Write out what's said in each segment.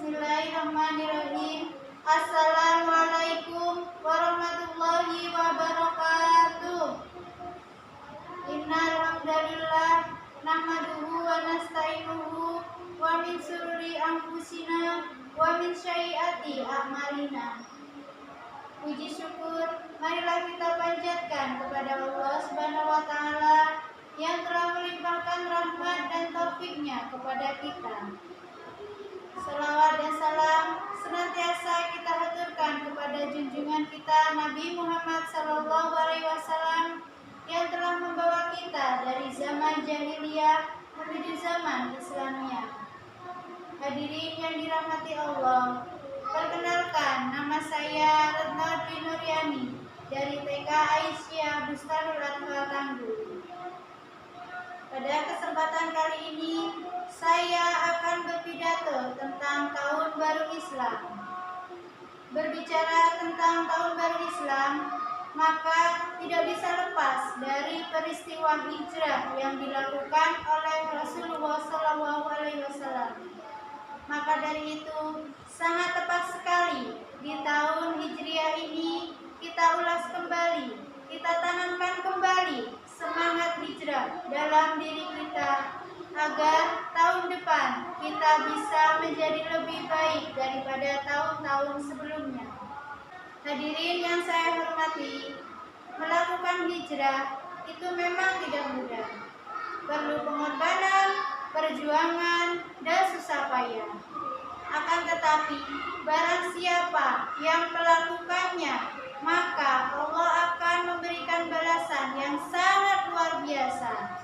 Bismillahirrahmanirrahim. Assalamualaikum warahmatullahi wabarakatuh. Innal hamdalillah nahmaduhu wa nasta'inuhu wa min shururi anfusina wa min sayyiati a'malina. Puji syukur marilah kita panjatkan kepada Allah Subhanahu wa taala yang telah melimpahkan rahmat dan taufiknya kepada kita. Salawat dan salam senantiasa kita haturkan kepada junjungan kita Nabi Muhammad SAW yang telah membawa kita dari zaman jahiliyah menuju zaman Islamiyah. Hadirin yang dirahmati Allah, perkenalkan nama saya Retno Dwi Nuryani dari TK Aisyah Bustanul Atfal Tangguh. Pada kesempatan kali ini saya akan berpidato tentang Tahun Baru Islam. Berbicara tentang Tahun Baru Islam, maka tidak bisa lepas dari peristiwa hijrah yang dilakukan oleh Rasulullah SAW. Maka dari itu sangat tepat sekali di tahun Hijriah ini kita ulas kembali, kita tanamkan kembali semangat hijrah dalam diri kita agar tahun depan kita bisa menjadi lebih baik daripada tahun-tahun sebelumnya. Hadirin yang saya hormati, melakukan hijrah itu memang tidak mudah. Perlu pengorbanan, perjuangan, dan susah payah. Akan tetapi, barang siapa yang melakukannya, maka Allah akan memberikan balasan yang sangat luar biasa.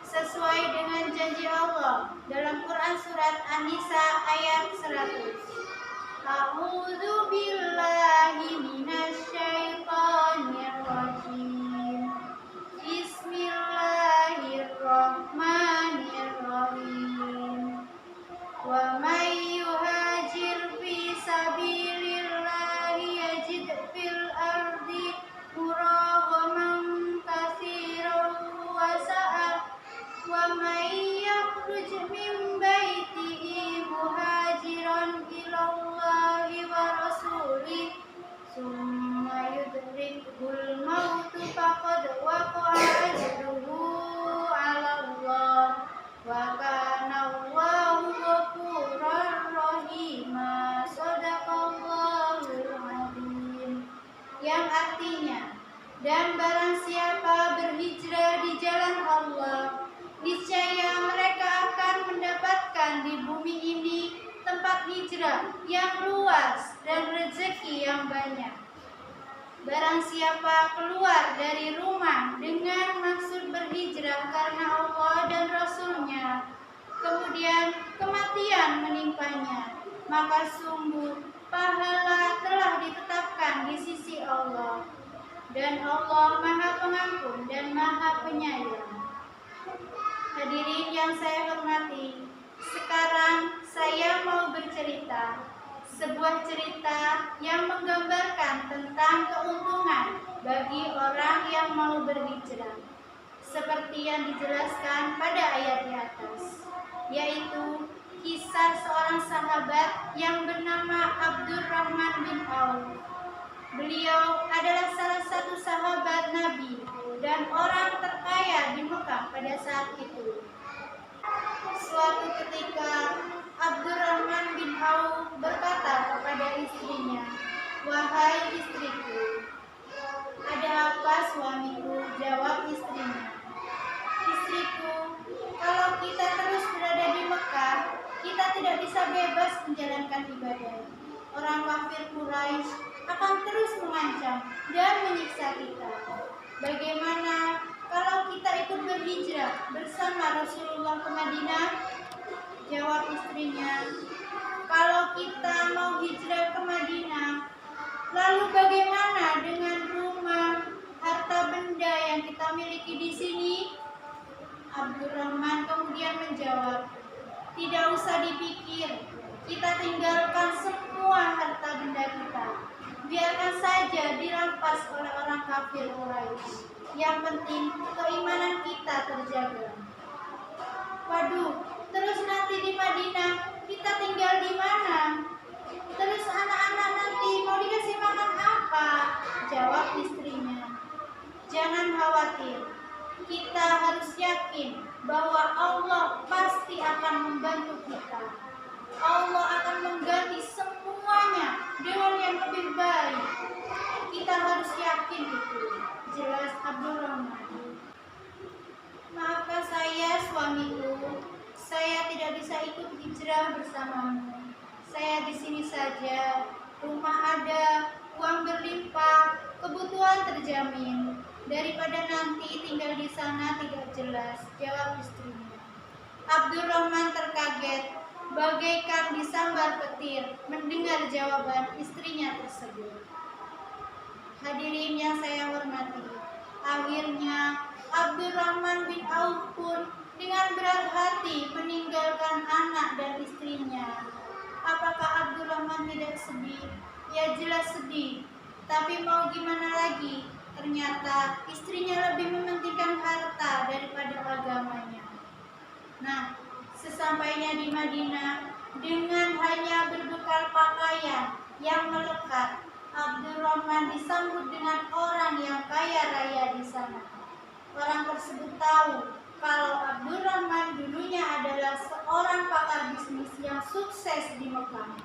Sesuai dengan janji Allah dalam Quran Surat An-Nisa ayat 100. A'udzu billahi minasyaitonir rajim. Bismillahirrahmanirrahim. Wa may yuhajir fi sabilillahi yajid fil ardi muraghaman katsiran wa sa'a wa may yakhruj min baitihi muhajiran ilallahi wa rasulih summa yudrikul mautu faqad waqa'a ajruhu 'ala Allah wa kana Allahu ghafurur rahima. Shadaqallahul adzim. Yang artinya, dan barang siapa berhijrah di jalan Allah, niscaya mereka akan mendapatkan di bumi ini tempat hijrah yang luas dan rezeki yang banyak. Barang siapa keluar dari rumah dengan maksud berhijrah karena Allah dan Rasul-Nya, kemudian kematian menimpanya, maka sungguh pahala telah ditetapkan di sisi Allah. Dan Allah Maha Pengampun dan Maha Penyayang. Hadirin yang saya hormati, sekarang saya mau bercerita sebuah cerita yang menggambarkan tentang keuntungan bagi orang yang mau berhijrah, seperti yang dijelaskan pada ayat di atas, yaitu kisah seorang sahabat yang bernama Abdurrahman bin Auf. Beliau adalah salah satu sahabat Nabi dan orang terkaya di Mekah pada saat itu. Suatu ketika Abdurrahman bin Auf berkata kepada istrinya, "Wahai istriku." "Ada apa suamiku?" jawab istrinya. "Istriku, kalau kita terus berada di Mekah, kita tidak bisa bebas menjalankan ibadah. Orang kafir Quraisy akan terus mengancam dan menyiksa kita. Bagaimana kalau kita ikut berhijrah bersama Rasulullah ke Madinah?" Jawab istrinya, "Kalau kita mau hijrah ke Madinah, lalu bagaimana dengan rumah, harta benda yang kita miliki di sini?" Abdurrahman kemudian menjawab, "Tidak usah dipikir, kita tinggalkan semua harta benda kita. Biarkan saja dirampas oleh orang kafir Quraisy. Yang penting keimanan kita terjaga." "Waduh, terus nanti di Madinah kita tinggal di mana?" hijrah bersamamu. Saya di sini saja, rumah ada, uang berlimpah, kebutuhan terjamin. Daripada nanti tinggal di sana tidak jelas, jawab istrinya. Abdurrahman terkaget, bagaikan disambar petir, mendengar jawaban istrinya tersebut. Hadirin yang saya hormati, akhirnya Abdurrahman bin Auf pun dengan berat hati meninggalkan anak dan istrinya. Apakah Abdurrahman tidak sedih? Ya jelas sedih. Tapi mau gimana lagi? Ternyata istrinya lebih mementingkan harta daripada agamanya. Nah, sesampainya di Madinah, dengan hanya berbekal pakaian yang melekat, Abdurrahman disambut dengan orang yang kaya raya di sana. Orang tersebut tahu kalau Abdurrahman dulunya adalah seorang pakar bisnis yang sukses di Mekah.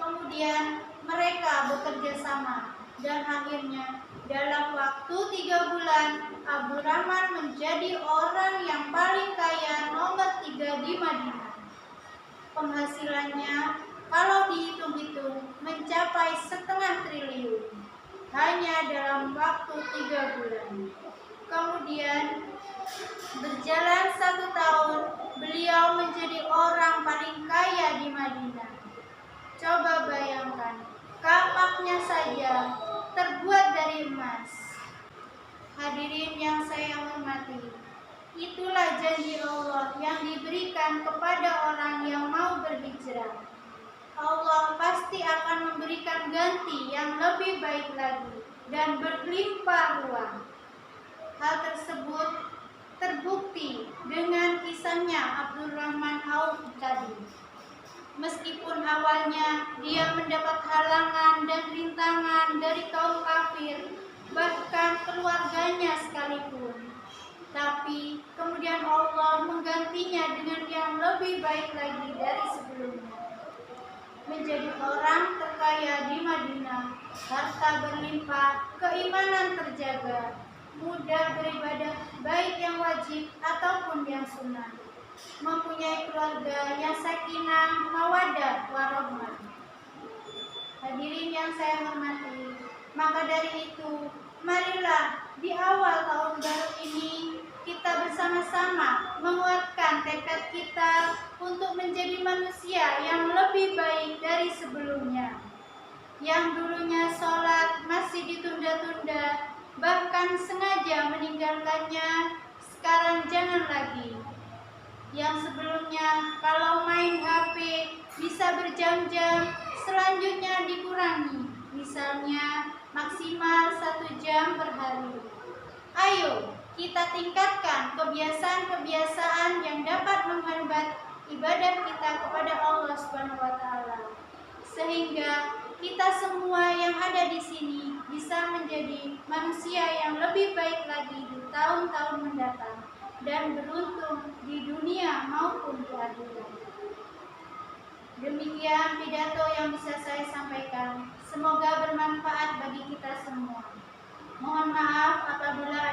Kemudian mereka bekerja sama dan akhirnya dalam waktu 3 bulan Abdurrahman menjadi orang yang paling kaya nomor 3 di Madinah. Penghasilannya kalau dihitung-hitung mencapai 1,5 triliun hanya dalam waktu 3 bulan. Kemudian berjalan 1 tahun, beliau menjadi orang paling kaya di Madinah. Coba bayangkan, kapaknya saja terbuat dari emas. Hadirin yang saya hormati, itulah janji Allah yang diberikan kepada orang yang mau berhijrah. Allah pasti akan memberikan ganti yang lebih baik lagi dan berlimpah ruah. Hal tersebut terbukti dengan kisahnya Abdurrahman Auf tadi. Meskipun awalnya dia mendapat halangan dan rintangan dari kaum kafir, bahkan keluarganya sekalipun, tapi kemudian Allah menggantinya dengan yang lebih baik lagi dari sebelumnya. Menjadi orang terkaya di Madinah, harta berlimpah, keimanan terjaga, mudah beribadah baik yang wajib ataupun yang sunnah, mempunyai keluarga yang sakinah, mawaddah, warahmah. Hadirin yang saya hormati, maka dari itu, marilah di awal tahun baru ini kita bersama-sama menguatkan tekad kita untuk menjadi manusia yang lebih baik dari sebelumnya. Yang dulunya sholat masih ditunda-tunda, bahkan sengaja meninggalkannya, sekarang jangan lagi. Yang sebelumnya kalau main HP bisa berjam-jam, selanjutnya dikurangi, misalnya maksimal 1 jam per hari. Ayo kita tingkatkan kebiasaan-kebiasaan yang dapat menghambat ibadah kita kepada Allah SWT, sehingga kita semua yang ada di sini bisa menjadi manusia yang lebih baik lagi di tahun-tahun mendatang dan beruntung di dunia maupun di akhirat. Demikian pidato yang bisa saya sampaikan. Semoga bermanfaat bagi kita semua. Mohon maaf apabila